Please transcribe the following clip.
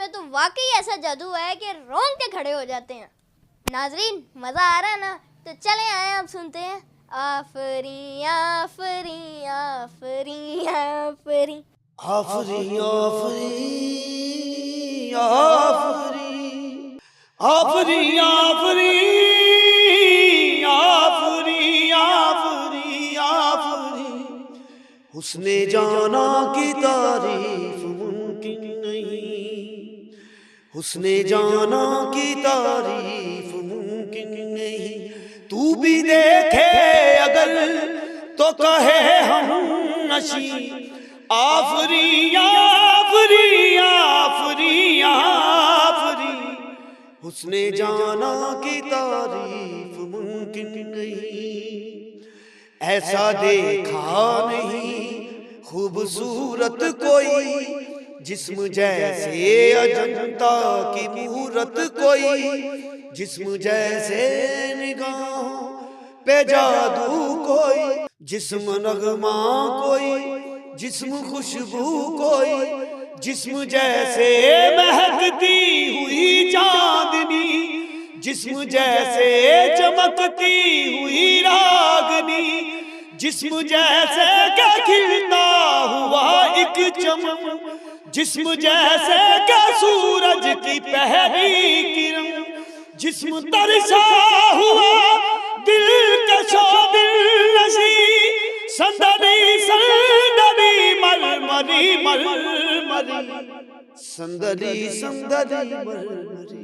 میں تو واقعی ایسا جادو ہے کہ رونگٹے کھڑے ہو جاتے ہیں۔ ناظرین مزہ آ رہا ہے نا؟ تو چلیں آئیں اب سنتے ہیں آفرین آفرین آفرین آفرین آفرین آفرین آفرین آفرین آفرین آفرین آفرین حسن جانا کی تعریف ممکن نہیں، حسن جانا کی تعریف ممکن نہیں، تو بھی دیکھے اگر تو کہے ہم نشیں آفرین آفرین آفرین آفرین حسن جانا کی تعریف ممکن نہیں، ایسا دیکھا نہیں خوبصورت کوئی جسم جیسے اجنتا کی مورت کوئی، جسم جیسے نگاہوں پہ جادو کوئی، جسم نغمہ کوئی، جسم خوشبو کوئی، جسم جیسے مہکتی ہوئی چاندنی، جسم جیسے چمکتی ہوئی راگنی، جسم جیسے کہ کھلتا ہوا ایک چمن، جسم جیسے کہ سورج کی پہلی کرن، جسم ترسا ہوا دل کشا دل نشی، سندلی سندلی مرمری مرمری، سندلی سندلی مرمری۔